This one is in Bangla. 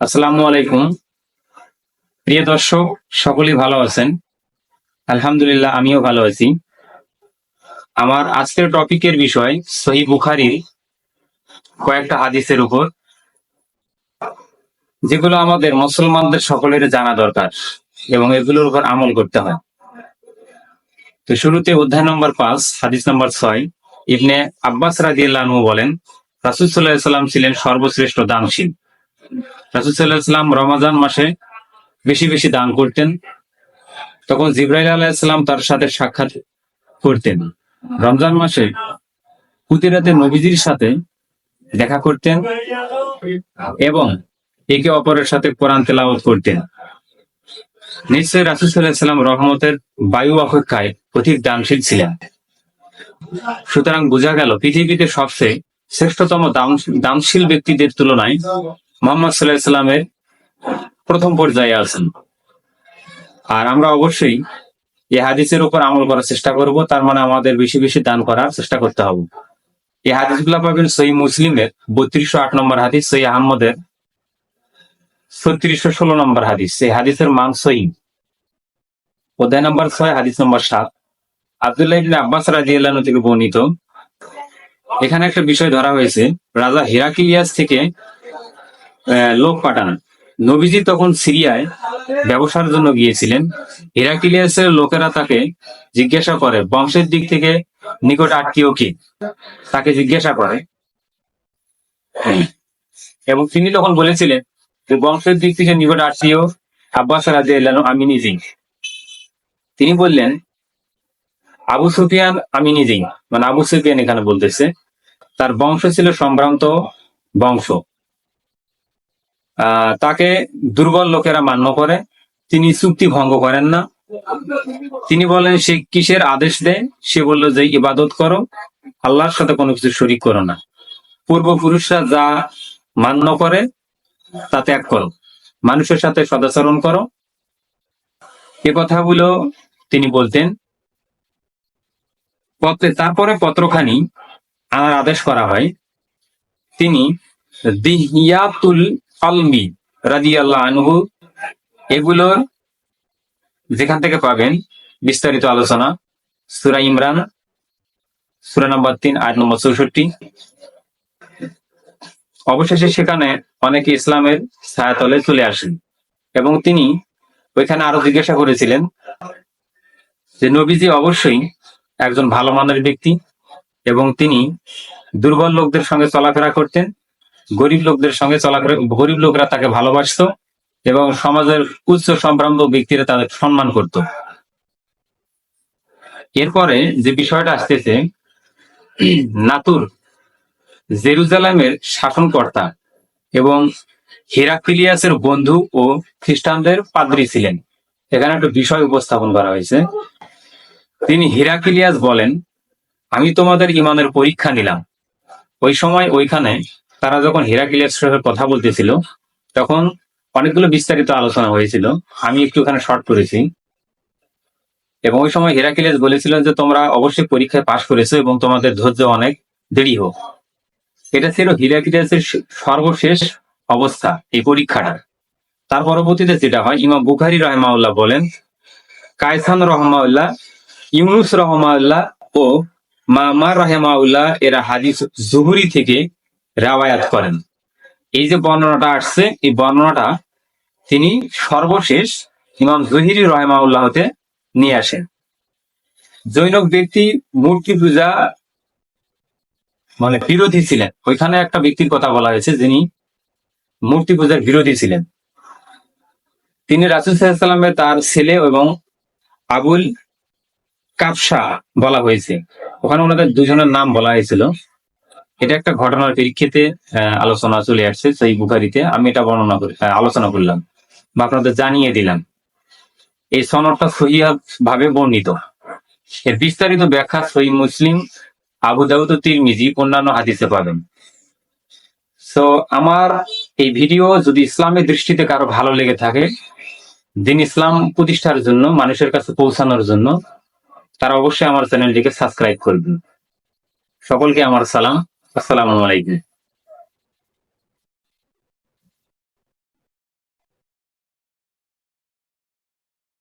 আসসালামু আলাইকুম। প্রিয় দর্শক, সকলেই ভালো আছেন? আলহামদুলিল্লাহ, আমিও ভালো আছি। আমার আজকের টপিকের বিষয় সহিহ বুখারীর কয়েকটা হাদিসের উপর, যেগুলো আমাদের মুসলমানদের সকলের জানা দরকার এবং এগুলোর উপর আমল করতে হয়। তো শুরুতে অধ্যায় নম্বর 5, হাদিস নম্বর 6, ইবনে আব্বাস রাদিয়াল্লাহু আনহু বলেন, রাসূল সাল্লাল্লাহু আলাইহি ওয়াসাল্লাম ছিলেন সর্বশ্রেষ্ঠ দানশীল। রাসূল সাল্লাল্লাহু আলাইহি ওয়াসাল্লাম রমাজান মাসে বেশি বেশি দান করতেন। তখন জিবরাইল আলাইহিস সালাম তার সাথে সাক্ষাৎ করতেন। রমজান মাসে প্রতি রাতে নবীজির সাথে দেখা করতেন এবং একে অপরের সাথে কোরআন তেলাওয়াত করতেন। নিশ্চয়ই রাসূল সাল্লাল্লাহু আলাইহি ওয়াসাল্লাম রহমতের বায়ু অপেক্ষায় অধিক দানশীল ছিলেন। সুতরাং বোঝা গেল, পৃথিবীতে সবচেয়ে শ্রেষ্ঠতম দানশীল ব্যক্তিদের তুলনায় মুহাম্মদ সাল্লাল্লাহু আলাইহি ওয়াসাল্লামের প্রথম পর্যায়ে আছেন। আর আমরা অবশ্যই এই হাদিসের উপর আমল করার চেষ্টা করব। তার মানে আমাদের বেশি বেশি দান করার চেষ্টা করতে হবে। এই হাদিসগুলো পাবেন সহিহ মুসলিমের 3208 নম্বর হাদিস, সহিহ আহমদের 3616 নম্বর হাদিস। এই হাদিসের মান সহিহ। অধ্যায় নম্বর 6, হাদিস নম্বর 7, আব্দুল্লাহ ইবনে আব্বাস রাদিয়াল্লাহু আনহু থেকে বর্ণিত। এখানে একটা বিষয় ধরা হয়েছে, রাজা হিরাক্লিয়াস থেকে লোক পাঠান। নবীজি তখন সিরিয়ায় ব্যবসার জন্য গিয়েছিলেন। হিরাক্লিয়াসের লোকেরা তাকে জিজ্ঞাসা করে, বংশের দিক থেকে নিকট আত্মীয় কে, তাকে জিজ্ঞাসা করে, এবং তিনি তখন বলেছিলেন যে বংশের দিক থেকে নিকট আত্মীয় আব্বাস রাদিয়াল্লাহু আনহু আমি নিজেই। তিনি বললেন, আবু সুফিয়ান আমি নিজেই, মানে আবু সুফিয়ান এখানে বলতেছে, তার বংশ ছিল সম্ভ্রান্ত বংশ। তাকে দুর্বল লোকেরা মান্য করে, তিনি চুক্তি ভঙ্গ করেন না। তিনি বলেন সে কিসের আদেশ দেয়, সে বলল যে ইবাদত করো, আল্লাহর সাথে কোনো কিছু শরীক করো না। পূর্বপুরুষরা যা মান্য করে তা ত্যাগ করো, মানুষের সাথে সদাচরণ করো। এ কথাগুলো তিনি বলতেন। তারপরে পত্রখানি আনার আদেশ করা হয়। তিনি দিহিয়াতুল আলমি রাদিয়াল্লাহু আনহু এগুলোর যেখান থেকে পাবেন বিস্তারিত আলোচনা, সূরা ইমরান সূরা নম্বর 3, আয়াত নম্বর 64। অবশেষে সেখানে অনেকে ইসলামের ছায়াতলে চলে আসেন এবং তিনি ওইখানে আরো জিজ্ঞাসা করেছিলেন যে নবীজি অবশ্যই একজন ভালো মানের ব্যক্তি এবং তিনি দুর্বল লোকদের সঙ্গে চলাফেরা করতেন, গরিব লোকদের সঙ্গে চলাফেরা, গরিব লোকরা তাকে ভালোবাসতো এবং সমাজের উচ্চ সম্ভ্রান্ত ব্যক্তিরা তাদের সম্মান করত। এরপরে যে বিষয়টা আসতেছে, নাতুর জেরুজালেমের শাসনকর্তা এবং হিরাক্লিয়াসের বন্ধু ও খ্রিস্টানদের পাদ্রী ছিলেন। এখানে একটা বিষয় উপস্থাপন করা হয়েছে। তিনি হিরাক্লিয়াস বলেন, আমি তোমাদের ইমানের পরীক্ষা নিলাম। ওই সময় ওইখানে তারা যখন হিরাক্লিয়াসের সাথে কথা বলতেছিল তখন অনেকগুলো বিস্তারিত আলোচনা হয়েছিল, আমি একটু ওখানে শর্ট করেছি। এবং ওই সময় হিরাক্লিয়াস বলেছিলেন যে তোমরা অবশ্যই পরীক্ষায় পাশ করেছো এবং তোমাদের ধৈর্য অনেক দৃঢ়। এটা ছিল হিরাক্লিয়াসের সর্বশেষ অবস্থা, এই পরীক্ষাটা। তার পরবর্তীতে যেটা হয়, ইমাম বুখারী রাহিমাহুল্লাহ বলেন, কায়সান রহমাউল্লাহ, ইউনুস রহমাউল্লাহ ও মামার রাহিমাহুল্লাহ এরা হাদিস জুহরি থেকে রাওয়ায়াত করেন। এই যে বর্ণনাটা আসছে, এই বর্ণনাটা তিনি সর্বশেষ ইমাম জুহরি রাহিমাহুল্লাহ হতে নিয়ে আসেন। জৈনক ব্যক্তি মূর্তি পূজা মানে বিরোধী ছিলেন। ওইখানে একটা ব্যক্তির কথা বলা হয়েছে যিনি মূর্তি পূজার বিরোধী ছিলেন। তিনি রাসূল সাল্লাল্লাহু আলাইহি ওয়াসাল্লামের তার ছেলে এবং আবুল কাবসা বলা হয়েছে। ওখানে ওনাদের দুজনের নাম বলা হয়েছিল। এটা একটা ঘটনার প্রেক্ষিতে আলোচনা চলে আসছে সহিহ বুখারীতে। আমি এটা বর্ণনা করে আলোচনা করলাম বা আপনাদের জানিয়ে দিলাম। এই সনদটা সহিহ ভাবে বর্ণিত। এর বিস্তারিত ব্যাখ্যা সহিহ মুসলিম, আবু দাউদ ও তিরমিজি অন্যান্য হাদিসে পাবেন। সো আমার এই ভিডিও যদি ইসলামের দৃষ্টিতে কারো ভালো লেগে থাকে, দিন ইসলাম প্রতিষ্ঠার জন্য, মানুষের কাছে পৌঁছানোর জন্য, তারা অবশ্যই আমার চ্যানেলটিকে সাবস্ক্রাইব করবেন। সকলকে আমার সালাম, আসসালামু আলাইকুম।